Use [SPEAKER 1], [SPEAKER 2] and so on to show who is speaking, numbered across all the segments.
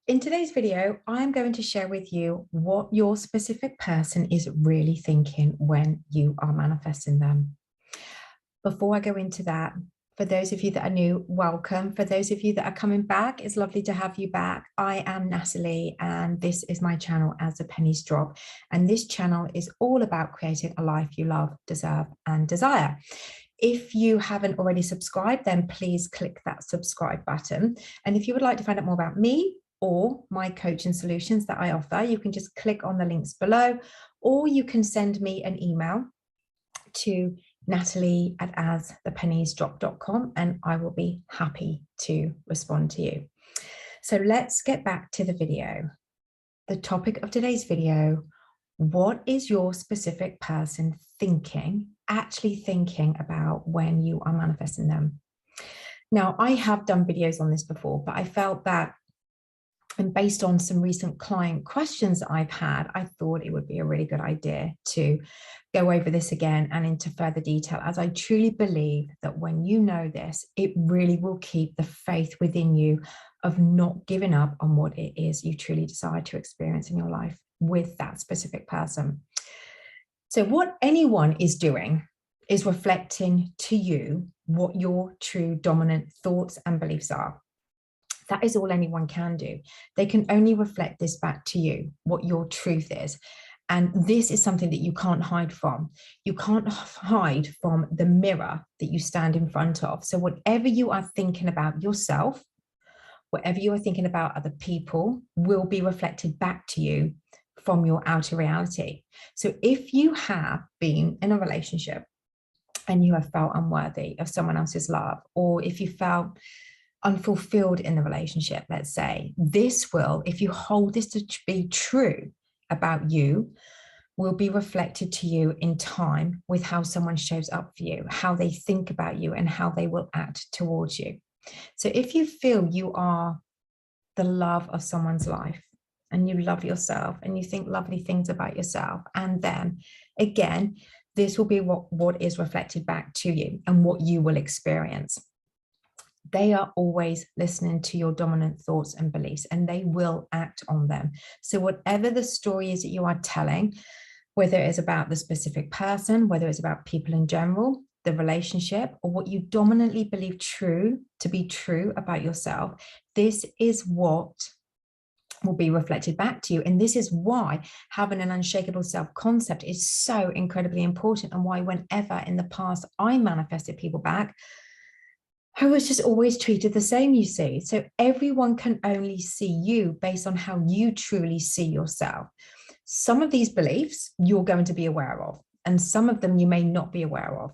[SPEAKER 1] In today's video, I'm going to share with you what your specific person is really thinking when you are manifesting them. Before I go into that, for those of you that are new, welcome. For those of you that are coming back, it's lovely to have you back. I am Natalie, and this is my channel As the Pennies Drop. And this channel is all about creating a life you love, deserve, and desire. If you haven't already subscribed, then please click that subscribe button. And if you would like to find out more about me or my coaching solutions that I offer, you can just click on the links below, or you can send me an email to natalie@asthepenniesdrop.com and I will be happy to respond to you. So let's get back to the video. The topic of today's video: what is your specific person actually thinking about when you are manifesting them? Now, I have done videos on this before, but I felt that, and based on some recent client questions that I've had, I thought it would be a really good idea to go over this again and into further detail, as I truly believe that when you know this, it really will keep the faith within you of not giving up on what it is you truly desire to experience in your life with that specific person. So what anyone is doing is reflecting to you what your true dominant thoughts and beliefs are. That is all anyone can do. They can only reflect this back to you, what your truth is. And this is something that you can't hide from. You can't hide from the mirror that you stand in front of. So whatever you are thinking about yourself, whatever you are thinking about other people, will be reflected back to you from your outer reality. So if you have been in a relationship and you have felt unworthy of someone else's love, or if you felt unfulfilled in the relationship, let's say, this will, if you hold this to be true about you, will be reflected to you in time with how someone shows up for you, how they think about you, and how they will act towards you. So if you feel you are the love of someone's life, and you love yourself, and you think lovely things about yourself and them, again, this will be what is reflected back to you and what you will experience. They are always listening to your dominant thoughts and beliefs, and they will act on them. So whatever the story is that you are telling, whether it's about the specific person, whether it's about people in general, the relationship, or what you dominantly believe to be true about yourself, this is what will be reflected back to you. And this is why having an unshakable self-concept is so incredibly important, and why whenever in the past I manifested people back, I was just always treated the same, you see. So everyone can only see you based on how you truly see yourself. Some of these beliefs you're going to be aware of, and some of them you may not be aware of.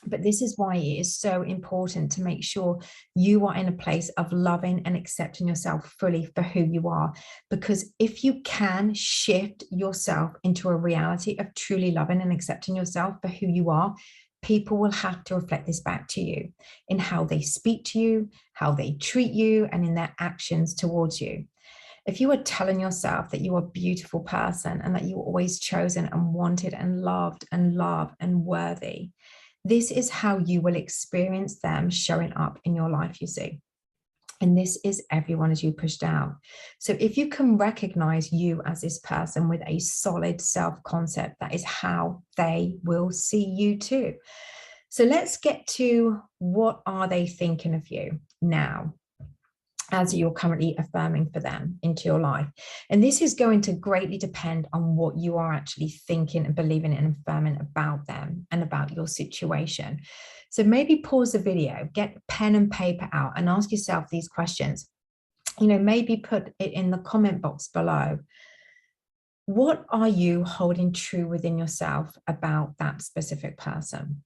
[SPEAKER 1] But this is why it is so important to make sure you are in a place of loving and accepting yourself fully for who you are. Because if you can shift yourself into a reality of truly loving and accepting yourself for who you are, people will have to reflect this back to you in how they speak to you, how they treat you, and in their actions towards you. If you are telling yourself that you are a beautiful person and that you were always chosen and wanted and loved and loved and worthy, this is how you will experience them showing up in your life, you see. And this is everyone as you push down. So if you can recognize you as this person with a solid self-concept, that is how they will see you too. So let's get to what are they thinking of you now, as you're currently affirming for them into your life. And this is going to greatly depend on what you are actually thinking and believing and affirming about them and about your situation. So maybe pause the video, get pen and paper out, and ask yourself these questions. Maybe put it in the comment box below. What are you holding true within yourself about that specific person?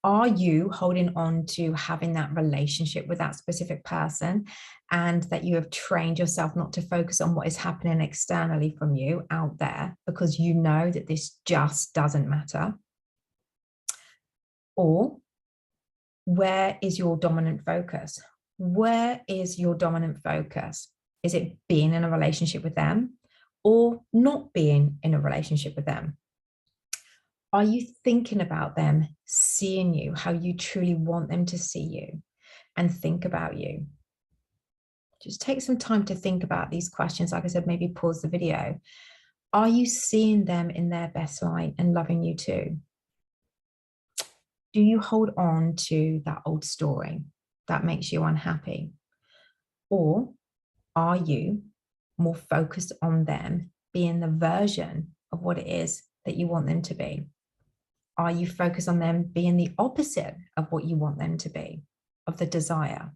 [SPEAKER 1] Are you holding on to having that relationship with that specific person, and that you have trained yourself not to focus on what is happening externally from you out there, because you know that this just doesn't matter? Or where is your dominant focus? Where is your dominant focus? Is it being in a relationship with them or not being in a relationship with them? Are you thinking about them seeing you how you truly want them to see you and think about you? Just take some time to think about these questions. Like I said, maybe pause the video. Are you seeing them in their best light and loving you too? Do you hold on to that old story that makes you unhappy? Or are you more focused on them being the version of what it is that you want them to be? Are you focused on them being the opposite of what you want them to be, of the desire?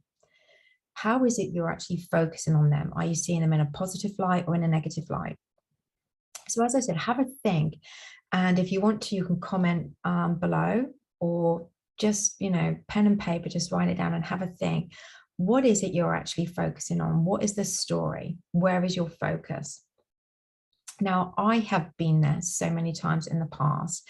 [SPEAKER 1] How is it you're actually focusing on them? Are you seeing them in a positive light or in a negative light? So as I said, have a think. And if you want to, you can comment below, or just, pen and paper, just write it down and have a think. What is it you're actually focusing on? What is the story? Where is your focus? Now, I have been there so many times in the past,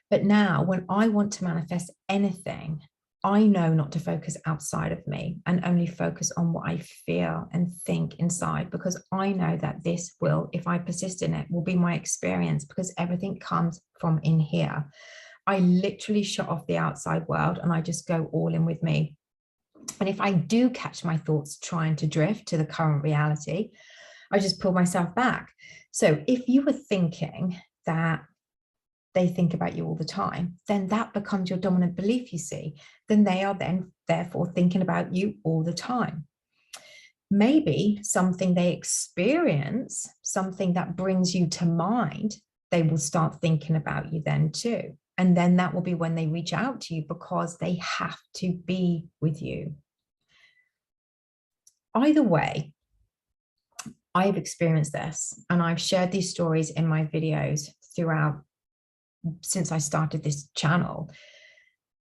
[SPEAKER 1] but now when I want to manifest anything, I know not to focus outside of me and only focus on what I feel and think inside, because I know that this will, if I persist in it, will be my experience, because everything comes from in here. I literally shut off the outside world and I just go all in with me. And if I do catch my thoughts trying to drift to the current reality, I just pull myself back. So if you were thinking that they think about you all the time, then that becomes your dominant belief, you see. Then they are then therefore thinking about you all the time. Maybe something they experience, something that brings you to mind, they will start thinking about you then too. And then that will be when they reach out to you, because they have to be with you. Either way, I've experienced this, and I've shared these stories in my videos throughout since I started this channel.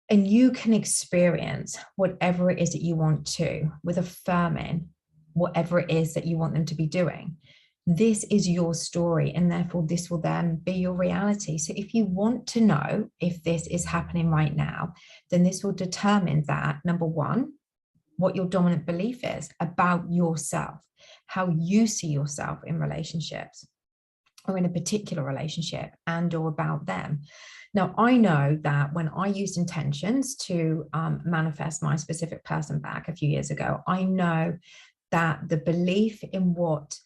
[SPEAKER 1] And you can experience whatever it is that you want to, with affirming whatever it is that you want them to be doing. This is your story, and therefore this will then be your reality. So if you want to know if this is happening right now, then this will determine that, number one, what your dominant belief is about yourself, how you see yourself in relationships, or in a particular relationship, and or about them. Now, I know that when I used intentions to manifest my specific person back a few years ago, I know that the belief in what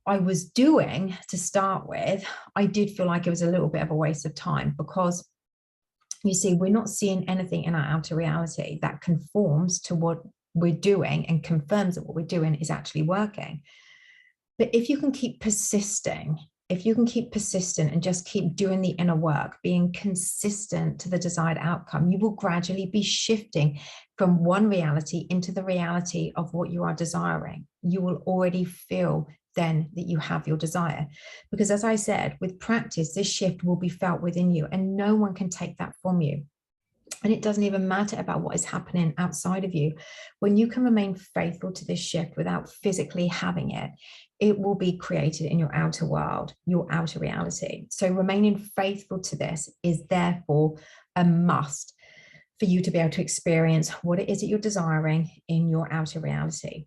[SPEAKER 1] I was doing to start with, I did feel like it was a little bit of a waste of time, because you see, we're not seeing anything in our outer reality that conforms to what we're doing and confirms that what we're doing is actually working. But if you can keep persisting, and just keep doing the inner work, being consistent to the desired outcome, you will gradually be shifting from one reality into the reality of what you are desiring. You will already feel then that you have your desire, because as I said, with practice, this shift will be felt within you, and no one can take that from you. And it doesn't even matter about what is happening outside of you. When you can remain faithful to this shift without physically having it, it will be created in your outer world, your outer reality. So remaining faithful to this is therefore a must for you to be able to experience what it is that you're desiring in your outer reality.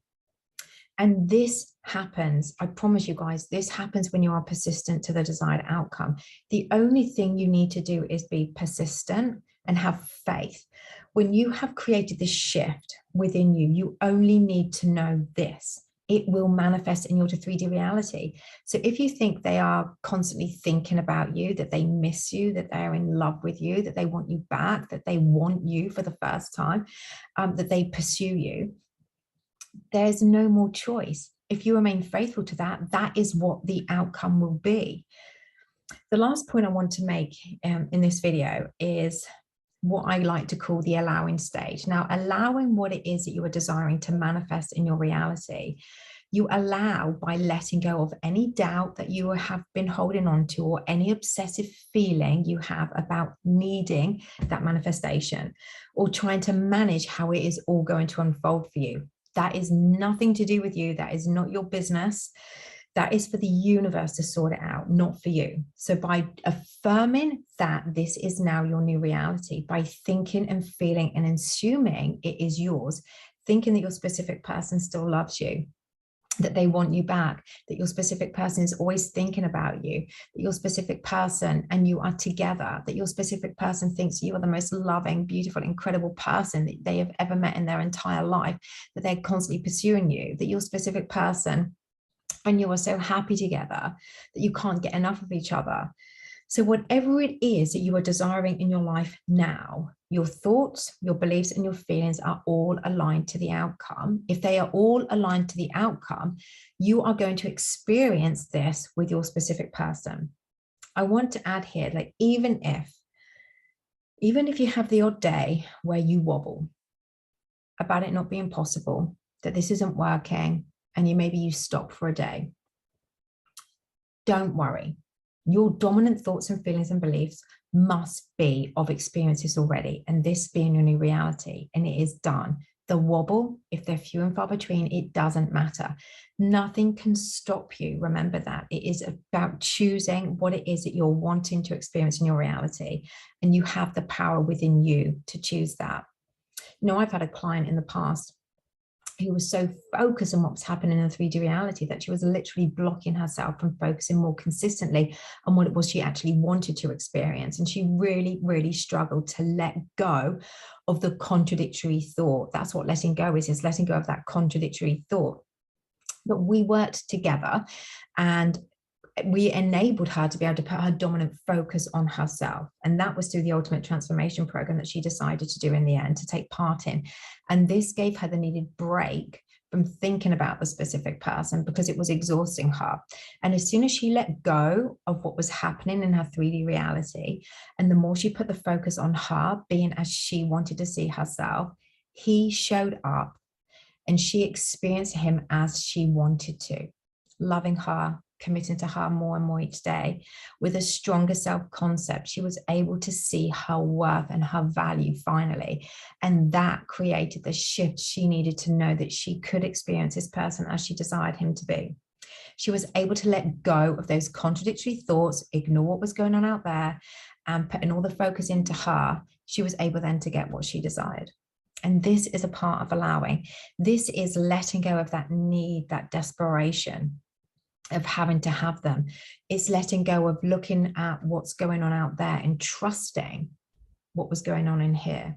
[SPEAKER 1] And this happens, I promise you guys, this happens when you are persistent to the desired outcome. The only thing you need to do is be persistent and have faith. When you have created this shift within you, you only need to know this. It will manifest in your 3D reality. So if you think they are constantly thinking about you, that they miss you, that they are in love with you, that they want you back, that they want you for the first time, that they pursue you, there's no more choice. If you remain faithful to that, that is what the outcome will be. The last point I want to make in this video is what I like to call the allowing stage. Now, allowing what it is that you are desiring to manifest in your reality, you allow by letting go of any doubt that you have been holding on to, or any obsessive feeling you have about needing that manifestation, or trying to manage how it is all going to unfold for you. That is nothing to do with you. That is not your business. That is for the universe to sort it out, not for you. So by affirming that this is now your new reality, by thinking and feeling and assuming it is yours, thinking that your specific person still loves you, that they want you back, that your specific person is always thinking about you, that your specific person and you are together, that your specific person thinks you are the most loving, beautiful, incredible person that they have ever met in their entire life, that they're constantly pursuing you, that your specific person and you are so happy together that you can't get enough of each other. So whatever it is that you are desiring in your life now, your thoughts, your beliefs, and your feelings are all aligned to the outcome. If they are all aligned to the outcome, you are going to experience this with your specific person. I want to add here, like, even if you have the odd day where you wobble about it not being possible, that this isn't working, and maybe you stop for a day, don't worry. Your dominant thoughts and feelings and beliefs must be of experiences already, and this being your new reality, and it is done. The wobble, if they're few and far between, it doesn't matter. Nothing can stop you. Remember that. It is about choosing what it is that you're wanting to experience in your reality, and you have the power within you to choose that. You know, I've had a client in the past who was so focused on what was happening in the 3D reality that she was literally blocking herself from focusing more consistently on what it was she actually wanted to experience. And she really, really struggled to let go of the contradictory thought. That's what letting go is letting go of that contradictory thought. But we worked together and we enabled her to be able to put her dominant focus on herself. And that was through the Ultimate Transformation Program that she decided to do in the end, to take part in. And this gave her the needed break from thinking about the specific person because it was exhausting her. And as soon as she let go of what was happening in her 3D reality, and the more she put the focus on her being as she wanted to see herself, he showed up and she experienced him as she wanted to, loving her, committing to her more and more each day. With a stronger self-concept, she was able to see her worth and her value finally. And that created the shift she needed to know that she could experience this person as she desired him to be. She was able to let go of those contradictory thoughts, ignore what was going on out there, and putting all the focus into her, she was able then to get what she desired. And this is a part of allowing. This is letting go of that need, that desperation of having to have them. It's letting go of looking at what's going on out there and trusting what was going on in here.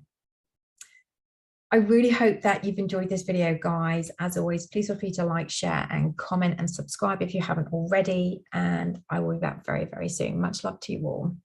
[SPEAKER 1] I really hope that you've enjoyed this video, guys. As always, please feel free to like, share, and comment and subscribe if you haven't already. And I will be back very, very soon. Much love to you all.